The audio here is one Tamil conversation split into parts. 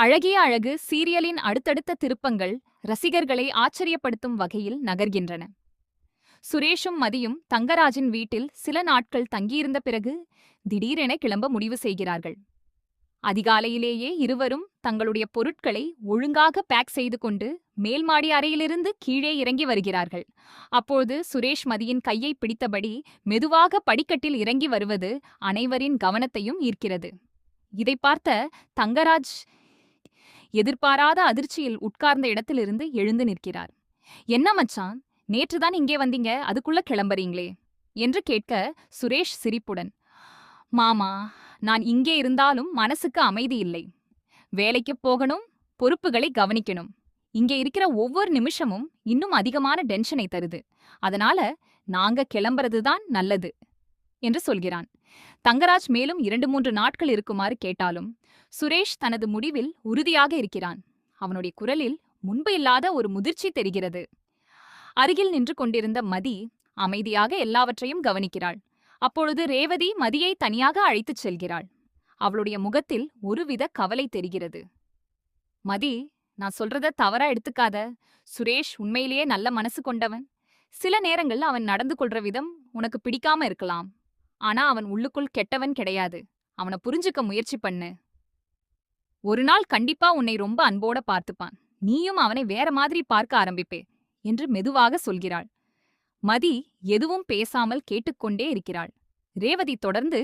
அழகிய அழகு சீரியலின் அடுத்தடுத்த திருப்பங்கள் ரசிகர்களை ஆச்சரியப்படுத்தும் வகையில் நகர்கின்றன. சுரேஷும் மதியும் தங்கராஜின் வீட்டில் சில நாட்கள் தங்கியிருந்த பிறகு திடீரென கிளம்ப முடிவு செய்கிறார்கள். அதிகாலையிலேயே இருவரும் தங்களுடைய பொருட்களை ஒழுங்காக பேக் செய்து கொண்டு மேல்மாடி அறையிலிருந்து கீழே இறங்கி வருகிறார்கள். அப்போது சுரேஷ் மதியின் கையை பிடித்தபடி மெதுவாக படிக்கட்டில் இறங்கி வருவது அனைவரின் கவனத்தையும் ஈர்க்கிறது. இதை பார்த்த தங்கராஜ் எதிர்பாராத அதிர்ச்சியில் உட்கார்ந்த இடத்திலிருந்து எழுந்து நிற்கிறார். என்ன மச்சான், நேற்றுதான் இங்கே வந்தீங்க, அதுக்குள்ள கிளம்புறீங்களே என்று கேட்க சுரேஷ் சிரிப்புடன், மாமா, நான் இங்கே இருந்தாலும் மனசுக்கு அமைதி இல்லை. வேலைக்கு போகணும், பொறுப்புகளை கவனிக்கணும். இங்கே இருக்கிற ஒவ்வொரு நிமிஷமும் இன்னும் அதிகமான டென்ஷனை தருது. அதனால நாங்க கிளம்புறதுதான் நல்லது என்று சொல்கிறான். தங்கராஜ் மேலும் 2-3 நாட்கள் இருக்குமாறு கேட்டாலும் சுரேஷ் தனது முடிவில் உறுதியாக இருக்கிறான். அவனுடைய குரலில் முன்பு இல்லாத ஒரு முதிர்ச்சி தெரிகிறது. அருகில் நின்று கொண்டிருந்த மதி அமைதியாக எல்லாவற்றையும் கவனிக்கிறாள். அப்பொழுது ரேவதி மதியை தனியாக அழைத்துச் செல்கிறாள். அவளுடைய முகத்தில் ஒருவித கவலை தெரிகிறது. மதி, நான் சொல்றத தவறா எடுத்துக்காத. சுரேஷ் உண்மையிலேயே நல்ல மனசு கொண்டவன். சில நேரங்கள்ல அவன் நடந்து கொள்ற விதம் உனக்கு பிடிக்காம இருக்கலாம். ஆனா அவன் உள்ளுக்குள் கெட்டவன் கிடையாது. அவனை புரிஞ்சுக்க முயற்சி பண்ணு. ஒரு நாள் கண்டிப்பா உன்னை ரொம்ப அன்போட பார்த்துப்பான். நீயும் அவனை வேற மாதிரி பார்க்க ஆரம்பிப்பே என்று மெதுவாக சொல்கிறாள். மதி எதுவும் பேசாமல் கேட்டுக்கொண்டே இருக்கிறாள். ரேவதி தொடர்ந்து,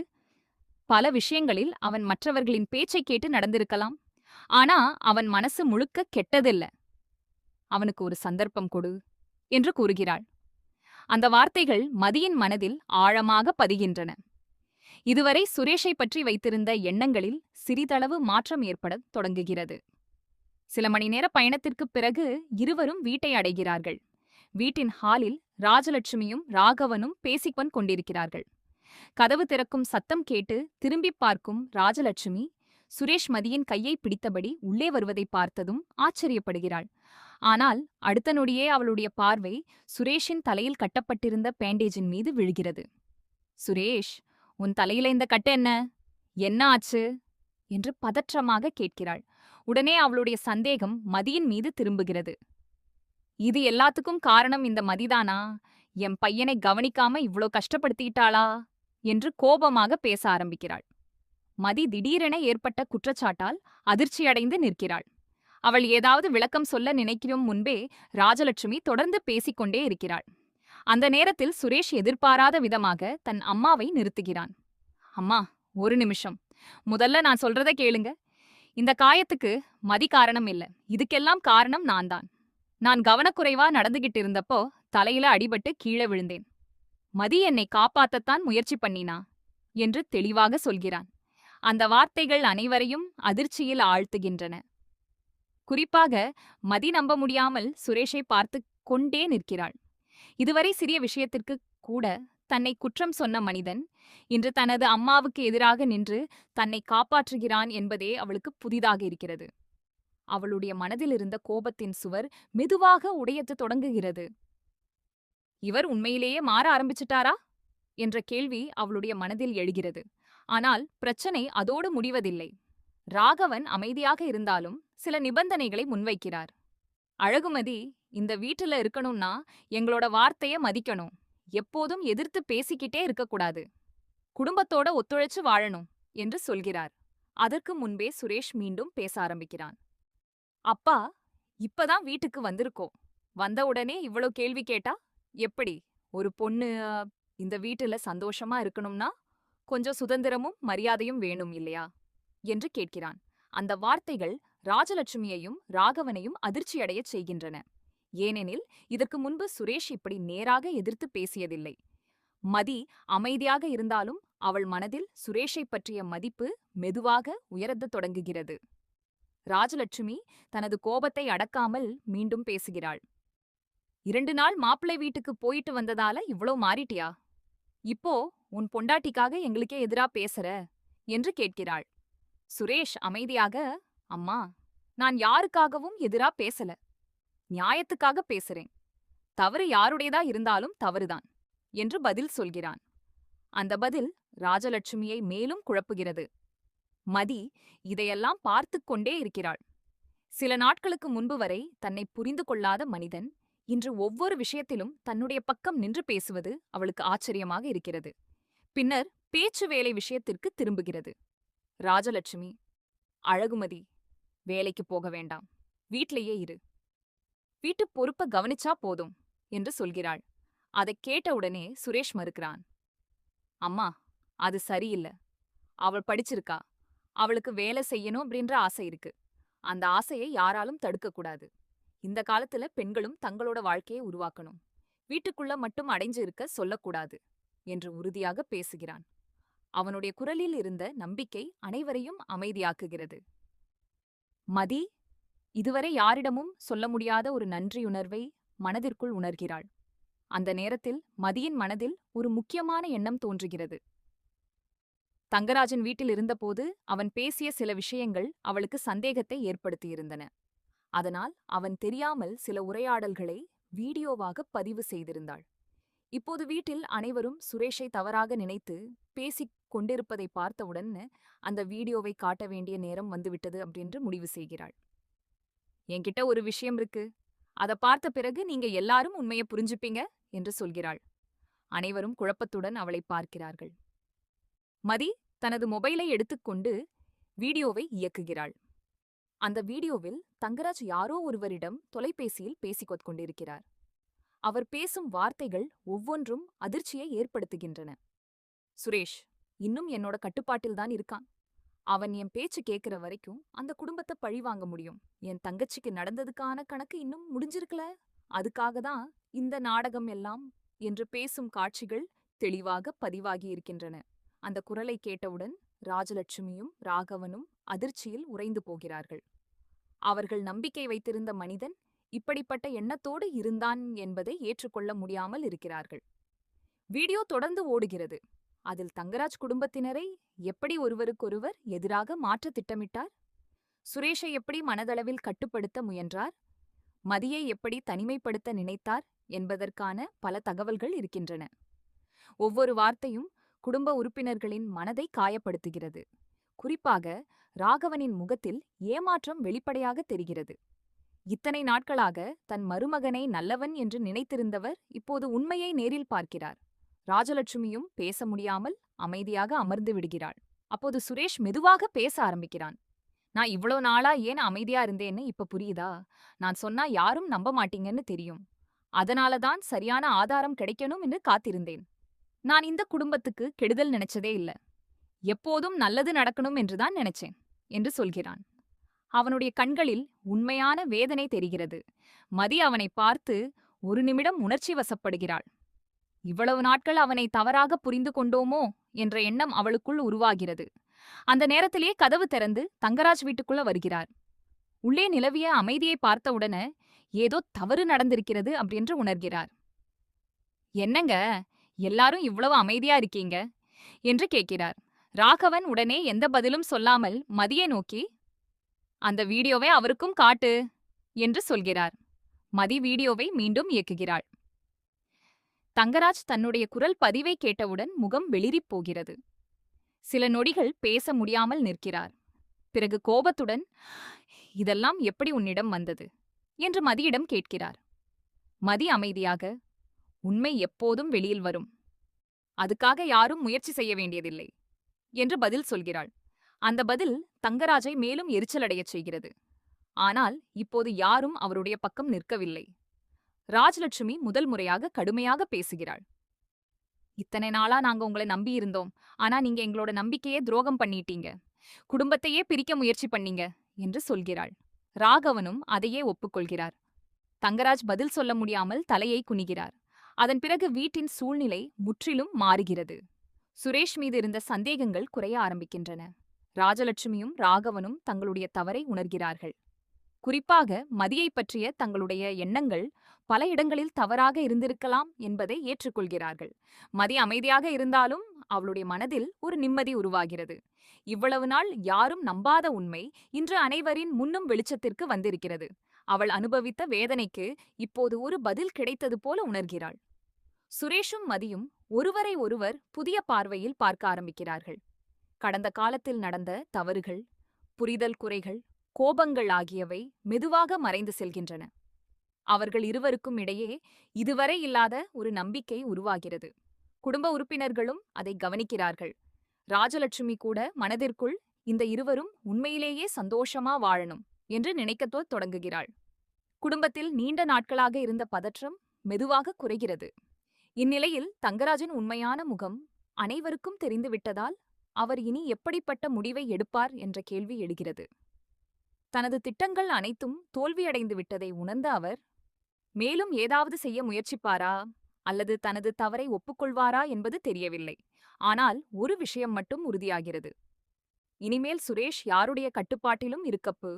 பல விஷயங்களில் அவன் மற்றவர்களின் பேச்சை கேட்டு நடந்திருக்கலாம். ஆனா அவன் மனசு முழுக்க கெட்டதில்ல. அவனுக்கு ஒரு சந்தர்ப்பம் கொடு என்று கூறுகிறாள். அந்த வார்த்தைகள் மதியின் மனதில் ஆழமாக பதிகின்றன. இதுவரை சுரேஷை பற்றி வைத்திருந்த எண்ணங்களில் சிறிதளவு மாற்றம் ஏற்படத் தொடங்குகிறது. சில மணி நேர பயணத்திற்குப் பிறகு இருவரும் வீட்டை அடைகிறார்கள். வீட்டின் ஹாலில் ராஜலட்சுமியும் ராகவனும் பேசிக்கொண்டு கொண்டிருக்கிறார்கள். கதவு திறக்கும் சத்தம் கேட்டு திரும்பிப் பார்க்கும் ராஜலட்சுமி சுரேஷ் மதியின் கையை பிடித்தபடி உள்ளே வருவதை பார்த்ததும் ஆச்சரியப்படுகிறாள். ஆனால் அடுத்த நொடியே அவளுடைய பார்வை சுரேஷின் தலையில் கட்டப்பட்டிருந்த பேண்டேஜின் மீது விழுகிறது. சுரேஷ், உன் தலையில இந்த கட்டு என்ன? என்ன ஆச்சு என்று பதற்றமாக கேட்கிறாள். உடனே அவளுடைய சந்தேகம் மதியின் மீது திரும்புகிறது. இது எல்லாத்துக்கும் காரணம் இந்த மதிதானா? என் பையனை கவனிக்காம இவ்ளோ கஷ்டப்படுத்திட்டாளா என்று கோபமாக பேச ஆரம்பிக்கிறாள். மதி திடீரென ஏற்பட்ட குற்றச்சாட்டால் அதிர்ச்சியடைந்து நிற்கிறாள். அவள் ஏதாவது விளக்கம் சொல்ல நினைக்கும் முன்பே ராஜலட்சுமி தொடர்ந்து பேசிக்கொண்டே இருக்கிறாள். அந்த நேரத்தில் சுரேஷ் எதிர்பாராத விதமாக தன் அம்மாவை நிறுத்துகிறான். அம்மா, ஒரு நிமிஷம். முதல்ல நான் சொல்றத கேளுங்க. இந்த காயத்துக்கு மதி காரணம் இல்ல. இதுக்கெல்லாம் காரணம் நான்தான். நான் கவனக்குறைவா நடந்துகிட்டு இருந்தப்போ தலையில அடிபட்டு கீழே விழுந்தேன். மதி என்னை காப்பாத்தத்தான் முயற்சி பண்ணினா என்று தெளிவாக சொல்கிறான். அந்த வார்த்தைகள் அனைவரையும் அதிர்ச்சியில் ஆழ்த்துகின்றன. குறிப்பாக மதி நம்ப முடியாமல் சுரேஷை பார்த்து கொண்டே நிற்கிறாள். இதுவரை சிறிய விஷயத்திற்கு கூட தன்னை குற்றம் சொன்ன மனிதன் இன்று தனது அம்மாவுக்கு எதிராக நின்று தன்னை காப்பாற்றுகிறான் என்பதே அவளுக்கு புதிதாக இருக்கிறது. அவளுடைய மனதில் இருந்த கோபத்தின் சுவர் மெதுவாக உடையத் தொடங்குகிறது. இவர் உண்மையிலேயே மாற ஆரம்பிச்சிட்டாரா என்ற கேள்வி அவளுடைய மனதில் எழுகிறது. ஆனால் பிரச்சனை அதோடு முடிவதில்லை. ராகவன் அமைதியாக இருந்தாலும் சில நிபந்தனைகளை முன்வைக்கிறார். அழகுமதி, இந்த வீட்டுல இருக்கணும்னா எங்களோட வார்த்தைய மதிக்கணும். எப்போதும் எதிர்த்து பேசிக்கிட்டே இருக்கக்கூடாது. குடும்பத்தோட ஒத்துழைச்சு வாழணும் என்று சொல்கிறார். அதற்கு முன்பே சுரேஷ் மீண்டும் பேச ஆரம்பிக்கிறான். அப்பா, இப்பதான் வீட்டுக்கு வந்திருக்கோம். வந்த உடனே இவ்வளோ கேள்வி கேட்டா எப்படி? ஒரு பொண்ணு இந்த வீட்டுல சந்தோஷமா இருக்கணும்னா கொஞ்சம் சுதந்திரமும் மரியாதையும் வேணும் இல்லையா என்று கேட்கிறான். அந்த வார்த்தைகள் ராஜலட்சுமியையும் ராகவனையும் அதிர்ச்சியடையச் செய்கின்றன. ஏனெனில் இதற்கு முன்பு சுரேஷ் இப்படி நேராக எதிர்த்து பேசியதில்லை. மதி அமைதியாக இருந்தாலும் அவள் மனதில் சுரேஷை பற்றிய மதிப்பு மெதுவாக உயரத் தொடங்குகிறது. ராஜலட்சுமி தனது கோபத்தை அடக்காமல் மீண்டும் பேசுகிறாள். 2 நாள் மாப்பிள்ளை வீட்டுக்கு போயிட்டு வந்ததால இவ்ளோ மாறிட்டியா? இப்போ உன் பொண்டாட்டிக்காக எங்களுக்கே எதிரா பேசுற என்று கேட்கிறாள். சுரேஷ் அமைதியாக, அம்மா, நான் யாருக்காகவும் எதிரா பேசல. நியாயத்துக்காக பேசுறேன். தவறு யாருடையதா இருந்தாலும் தவறுதான் என்று பதில் சொல்கிறான். அந்த பதில் ராஜலட்சுமியை மேலும் குழப்புகிறது. மதி இதையெல்லாம் பார்த்து கொண்டே இருக்கிறாள். சில நாட்களுக்கு முன்பு வரை தன்னை புரிந்து கொள்ளாத மனிதன் இன்று ஒவ்வொரு விஷயத்திலும் தன்னுடைய பக்கம் நின்று பேசுவது அவளுக்கு ஆச்சரியமாக இருக்கிறது. பின்னர் பேச்சு வேலை விஷயத்திற்கு திரும்புகிறது. ராஜலட்சுமி, அழகுமதி, வேலைக்கு போக வேண்டாம், வீட்லேயே இரு, வீட்டு பொறுப்ப கவனிச்சா போதும் என்று சொல்கிறாள். அதைக் கேட்டவுடனே சுரேஷ் மறுக்கிறான். அம்மா, அது சரியில்ல. அவள் படிச்சிருக்கா, அவளுக்கு வேலை செய்யணும் அப்படின்ற ஆசை இருக்கு. அந்த ஆசையை யாராலும் தடுக்கக்கூடாது. இந்த காலத்துல பெண்களும் தங்களோட வாழ்க்கையை உருவாக்கணும். வீட்டுக்குள்ள மட்டும் அடைஞ்சு இருக்க சொல்லக்கூடாது என்று உறுதியாக பேசுகிறான். அவனுடைய குரலில் இருந்த நம்பிக்கை அனைவரையும் அமைதியாக்குகிறது. மதி இதுவரை யாரிடமும் சொல்ல முடியாத ஒரு நன்றியுணர்வை மனதிற்குள் உணர்கிறாள். அந்த நேரத்தில் மதியின் மனதில் ஒரு முக்கியமான எண்ணம் தோன்றுகிறது. தங்கராஜன் வீட்டில் இருந்தபோது அவன் பேசிய சில விஷயங்கள் அவளுக்கு சந்தேகத்தை ஏற்படுத்தியிருந்தன. அதனால் அவன் தெரியாமல் சில உரையாடல்களை வீடியோவாக பதிவு செய்திருந்தாள். இப்போது வீட்டில் அனைவரும் சுரேஷை தவறாக நினைத்து பேசிக் கொண்டிருப்பதை பார்த்தவுடன் அந்த வீடியோவை காட்ட வேண்டிய நேரம் வந்துவிட்டது அப்படின்னு முடிவு செய்கிறாள். என்கிட்ட ஒரு விஷயம் இருக்கு, அதை பார்த்த பிறகு நீங்க எல்லாரும் உண்மையை புரிஞ்சுப்பீங்க என்று சொல்கிறாள். அனைவரும் குழப்பத்துடன் அவளை பார்க்கிறார்கள். மதி தனது மொபைலை எடுத்துக்கொண்டு வீடியோவை இயக்குகிறாள். அந்த வீடியோவில் தங்கராஜ் யாரோ ஒருவரிடம் தொலைபேசியில் பேசிக் கொண்டிருக்கிறார். அவர் பேசும் வார்த்தைகள் ஒவ்வொன்றும் அதிர்ச்சியை ஏற்படுத்துகின்றன. சுரேஷ் இன்னும் என்னோட கட்டுப்பாட்டில்தான் இருக்கான். அவன் என் பேச்சு கேட்கிற வரைக்கும் அந்த குடும்பத்தை பழிவாங்க முடியும். என் தங்கச்சிக்கு நடந்ததுக்கான கணக்கு இன்னும் முடிஞ்சிருக்கல. அதுக்காக தான் இந்த நாடகம் எல்லாம் என்று பேசும் காட்சிகள் தெளிவாக பதிவாகி இருக்கின்றன. அந்த குரலை கேட்டவுடன் ராஜலட்சுமியும் ராகவனும் அதிர்ச்சியில் உறைந்து போகிறார்கள். அவர்கள் நம்பிக்கை வைத்திருந்த மனிதன் இப்படிப்பட்ட எண்ணத்தோடு இருந்தான் என்பதை ஏற்றுக்கொள்ள முடியாமல் இருக்கிறார்கள். வீடியோ தொடர்ந்து ஓடுகிறது. அதில் தங்கராஜ் குடும்பத்தினரை எப்படி ஒருவருக்கொருவர் எதிராக மாற்ற திட்டமிட்டார், சுரேஷை எப்படி மனதளவில் கட்டுப்படுத்த முயன்றார், மதியை எப்படி தனிமைப்படுத்த நினைத்தார் என்பதற்கான பல தகவல்கள் இருக்கின்றன. ஒவ்வொரு வார்த்தையும் குடும்ப உறுப்பினர்களின் மனதை காயப்படுத்துகிறது. குறிப்பாக ராகவனின் முகத்தில் ஏமாற்றம் வெளிப்படையாக தெரிகிறது. இத்தனை நாட்களாக தன் மருமகனை நல்லவன் என்று நினைத்திருந்தவர் இப்போது உண்மையை நேரில் பார்க்கிறார். ராஜலட்சுமியும் பேச முடியாமல் அமைதியாக அமர்ந்து விடுகிறாள். அப்போது சுரேஷ் மெதுவாக பேச ஆரம்பிக்கிறான். நான் இவ்வளோ நாளா ஏன் அமைதியா இருந்தேன்னு இப்ப புரியுதா? நான் சொன்னா யாரும் நம்ப மாட்டீங்கன்னு தெரியும். அதனாலதான் சரியான ஆதாரம் கிடைக்கணும் என்று காத்திருந்தேன். நான் இந்த குடும்பத்துக்கு கெடுதல் நினைச்சதே இல்ல. எப்போதும் நல்லது நடக்கணும் என்றுதான் நினைச்சேன் என்று சொல்கிறான். அவனுடைய கண்களில் உண்மையான வேதனை தெரிகிறது. மதி அவனை பார்த்து ஒரு நிமிடம் உணர்ச்சி வசப்படுகிறாள். இவ்வளவு நாட்கள் அவனை தவறாக புரிந்து கொண்டோமோ என்ற எண்ணம் அவளுக்குள் உருவாகிறது. அந்த நேரத்திலே கதவு திறந்து தங்கராஜ் வீட்டுக்குள்ள வருகிறார். உள்ளே நிலவிய அமைதியை பார்த்தவுடனே ஏதோ தவறு நடந்திருக்கிறது அப்படின்று உணர்கிறார். என்னங்க, எல்லாரும் இவ்வளவு அமைதியா இருக்கீங்க என்று கேட்கிறார். ராகவன் உடனே எந்த பதிலும் சொல்லாமல் மதியை நோக்கி, அந்த வீடியோவை அவருக்கும் காட்டு என்று சொல்கிறார். மதி வீடியோவை மீண்டும் இயக்குகிறாள். தங்கராஜ் தன்னுடைய குரல் பதிவை கேட்டவுடன் முகம் வெளிரிப் போகிறது. சில நொடிகள் பேச முடியாமல் நிற்கிறார். பிறகு கோபத்துடன், இதெல்லாம் எப்படி உன்னிடம் வந்தது என்று மதியிடம் கேட்கிறார். மதி அமைதியாக, உண்மை எப்போதும் வெளியில் வரும், அதுக்காக யாரும் முயற்சி செய்ய வேண்டியதில்லை என்று பதில் சொல்கிறாள். அந்த பதில் தங்கராஜை மேலும் எரிச்சலடையச் செய்கிறது. ஆனால் இப்போது யாரும் அவருடைய பக்கம் நிற்கவில்லை. ராஜலட்சுமி முதல் முறையாக கடுமையாக பேசுகிறாள். இத்தனை நாளா நாங்க உங்களை நம்பியிருந்தோம். ஆனா நீங்க எங்களோட நம்பிக்கையே துரோகம் பண்ணிட்டீங்க. குடும்பத்தையே பிரிக்க முயற்சி பண்ணீங்க என்று சொல்கிறாள். ராகவனும் அதையே ஒப்புக்கொள்கிறார். தங்கராஜ் பதில் சொல்ல முடியாமல் தலையை குனிகிறார். அதன் பிறகு வீட்டின் சூழ்நிலை முற்றிலும் மாறுகிறது. சுரேஷ் மீது இருந்த சந்தேகங்கள் குறைய ஆரம்பிக்கின்றன. ராஜலட்சுமியும் ராகவனும் தங்களுடைய தவறை உணர்கிறார்கள். குறிப்பாக மதியை பற்றிய தங்களுடைய எண்ணங்கள் பல இடங்களில் தவறாக இருந்திருக்கலாம் என்பதை ஏற்றுக்கொள்கிறார்கள். மதி அமைதியாக இருந்தாலும் அவளுடைய மனதில் ஒரு நிம்மதி உருவாகிறது. இவ்வளவு நாள் யாரும் நம்பாத உண்மை இன்று அனைவரின் முன்னும் வெளிச்சத்திற்கு வந்திருக்கிறது. அவள் அனுபவித்த வேதனைக்கு இப்போது ஒரு பதில் கிடைத்தது போல உணர்கிறாள். சுரேஷும் மதியும் ஒருவரை ஒருவர் புதிய பார்வையில் பார்க்க ஆரம்பிக்கிறார்கள். கடந்த காலத்தில் நடந்த தவறுகள், புரிதல் குறைகள், கோபங்கள் ஆகியவை மெதுவாக மறைந்து செல்கின்றன. அவர்கள் இருவருக்கும் இடையே இதுவரை இல்லாத ஒரு நம்பிக்கை உருவாகிறது. குடும்ப உறுப்பினர்களும் அதை கவனிக்கிறார்கள். ராஜலட்சுமி கூட மனதிற்குள் இந்த இருவரும் உண்மையிலேயே சந்தோஷமா வாழணும் என்று நினைக்கத்தோ தொடங்குகிறாள். குடும்பத்தில் நீண்ட நாட்களாக இருந்த பதற்றம் மெதுவாக குறைகிறது. இந்நிலையில் தங்கராஜின் உண்மையான முகம் அனைவருக்கும் தெரிந்துவிட்டதால் அவர் இனி எப்படிப்பட்ட முடிவை எடுப்பார் என்ற கேள்வி எழுகிறது. தனது திட்டங்கள் அனைத்தும் தோல்வியடைந்து விட்டதை உணர்ந்த அவர் மேலும் ஏதாவது செய்ய முயற்சிப்பாரா அல்லது தனது தவறை ஒப்புக்கொள்வாரா என்பது தெரியவில்லை. ஆனால் ஒரு விஷயம் மட்டும் உறுதியாகிறது. இனிமேல் சுரேஷ் யாருடைய கட்டுப்பாட்டிலும் இருக்கப்போ